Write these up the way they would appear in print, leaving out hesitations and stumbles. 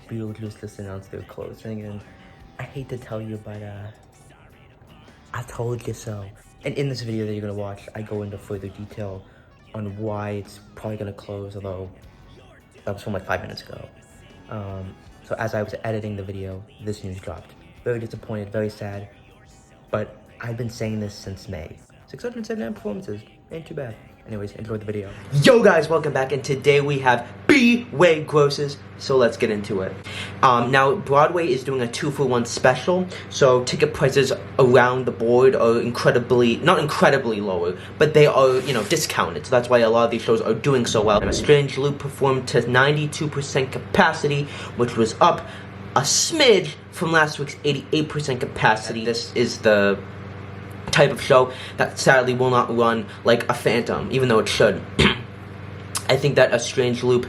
BeetleJuice just announced their closing, and I hate to tell you, but I told you so. And in this video that you're gonna watch, I go into further detail on why it's probably gonna close, although that was from like 5 minutes ago. So as I was editing the video, this news dropped. Very disappointed, very sad, but I've been saying this since May. 679 performances, ain't too bad. Anyways, enjoy the video. Yo guys, welcome back, and today we have B-Way grosses, so let's get into it. Now, Broadway is doing a 2-for-1 special, so ticket prices around the board are not incredibly lower, but they are, discounted, so that's why a lot of these shows are doing so well. And A Strange Loop performed to 92% capacity, which was up a smidge from last week's 88% capacity. This is the type of show that sadly will not run like a Phantom, even though it should. I think that A Strange Loop,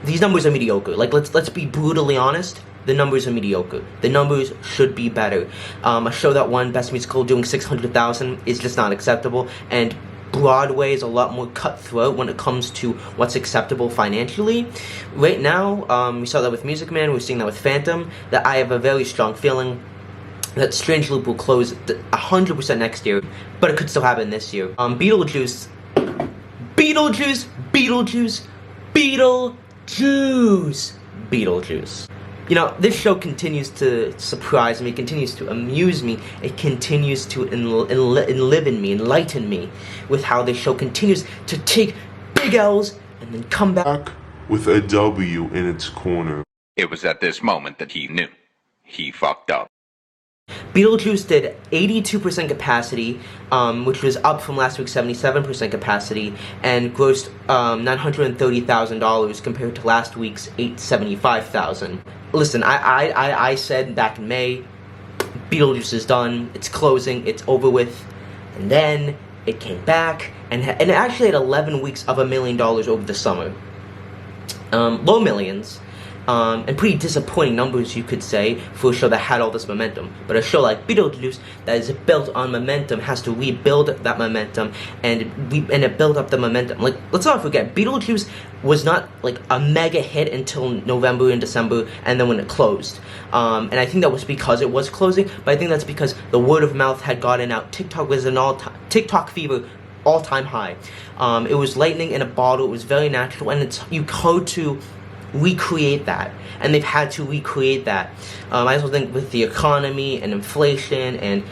these numbers are mediocre. Like, let's be brutally honest. The numbers are mediocre. The numbers should be better. A show that won Best Musical doing 600,000 is just not acceptable, and Broadway is a lot more cutthroat when it comes to what's acceptable financially. Right now, we saw that with Music Man, we're seeing that with Phantom, that I have a very strong feeling that Strange Loop will close 100% next year, but it could still happen this year. BeetleJuice. This show continues to surprise me, continues to amuse me, it continues to enlighten me with how this show continues to take big L's and then come back with a W in its corner. It was at this moment that he knew. He fucked up. BeetleJuice did 82% capacity, which was up from last week's 77% capacity, and grossed $930,000 compared to last week's $875,000. Listen, I said back in May, BeetleJuice is done, it's closing, it's over with, and then it came back, and it actually had 11 weeks of $1 million over the summer. Low millions. And pretty disappointing numbers, you could say, for a show that had all this momentum. But a show like BeetleJuice that is built on momentum has to rebuild that momentum, and it built up the momentum. Like, let's not forget, BeetleJuice was not like a mega hit until November and December, and then when it closed. And I think that was because it was closing, but I think that's because the word of mouth had gotten out. TikTok was an TikTok fever all-time high. It was lightning in a bottle. It was very natural, and you go to recreate that, and they've had to recreate that. I also think with the economy and inflation and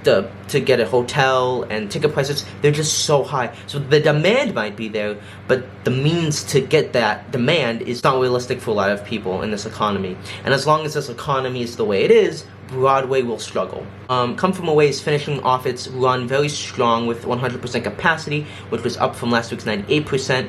to get a hotel and ticket prices, they're just so high. So the demand might be there, but the means to get that demand is not realistic for a lot of people in this economy. And as long as this economy is the way it is, Broadway will struggle. Come From Away is finishing off its run very strong with 100% capacity, which was up from last week's 98%.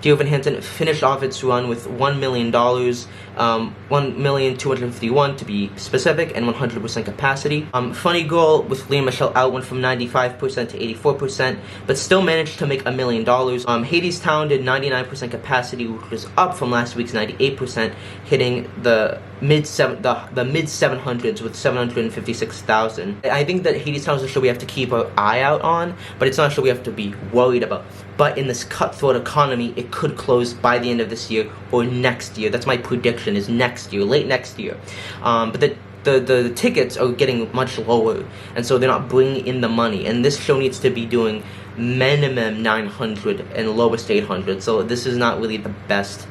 Dear Evan Hansen finished off its run with $1 million, $1,251,000 to be specific, and 100% capacity. Funny Girl with Leah Michelle out went from 95% to 84%, but still managed to make $1 million. Hadestown did 99% capacity, which was up from last week's 98%, hitting the mid 700s with 756,000. I think that Hadestown is a show we have to keep our eye out on, but it's not a show we have to be worried about. But in this cutthroat economy, it could close by the end of this year or next year. That's my prediction, is next year, late next year. But the tickets are getting much lower, and so they're not bringing in the money. And this show needs to be doing minimum 900 and lowest 800. So this is not really the best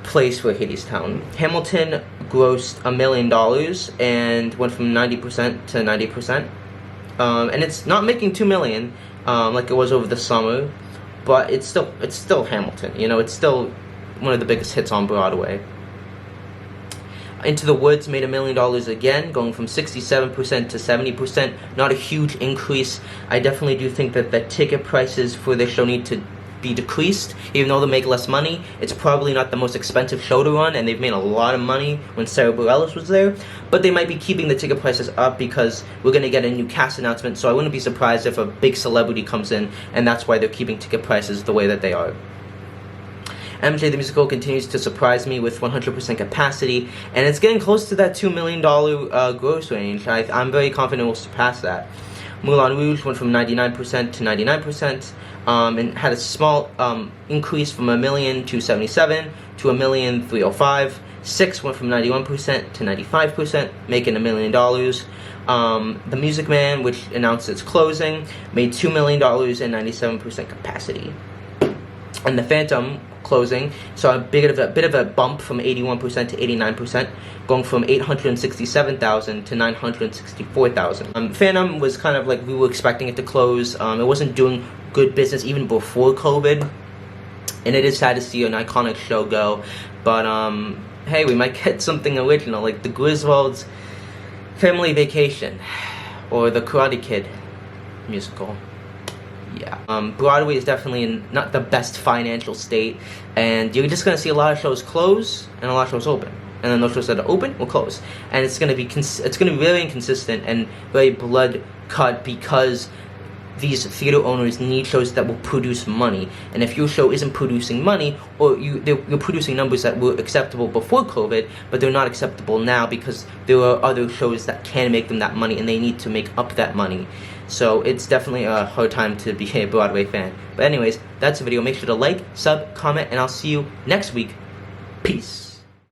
place for Hadestown. Hamilton grossed $1 million and went from 90% to 90%. And it's not making $2 million like it was over the summer, but it's still Hamilton. It's still one of the biggest hits on Broadway. Into the Woods made $1 million again, going from 67% to 70%. Not a huge increase. I definitely do think that the ticket prices for this show need to be decreased, even though they make less money. It's probably not the most expensive show to run, and they've made a lot of money when Sarah Bareilles was there, but they might be keeping the ticket prices up because we're going to get a new cast announcement, so I wouldn't be surprised if a big celebrity comes in, and that's why they're keeping ticket prices the way that they are. MJ the Musical continues to surprise me with 100% capacity, and it's getting close to that $2 million gross range. I'm very confident we'll surpass that. Moulin Rouge went from 99% to 99%, and had a small increase from $1,277,000 to $1,305,000. 6 went from 91% to 95%, making $1 million. The Music Man, which announced its closing, made $2 million and 97% capacity. And the Phantom closing saw a bit of a bump from 81% to 89%, going from 867,000 to 964,000. Phantom was kind of like we were expecting it to close. It wasn't doing good business even before COVID, and it is sad to see an iconic show go. But hey, we might get something original like the Griswolds Family Vacation or the Karate Kid musical. Yeah, Broadway is definitely in not the best financial state, and you're just gonna see a lot of shows close and a lot of shows open, and then those shows that are open will close, and it's gonna be very inconsistent and very blood cut because these theater owners need shows that will produce money, and if your show isn't producing money, or you're producing numbers that were acceptable before COVID, but they're not acceptable now because there are other shows that can make them that money, and they need to make up that money. So it's definitely a hard time to be a Broadway fan. But anyways, that's the video. Make sure to like, sub, comment, and I'll see you next week. Peace.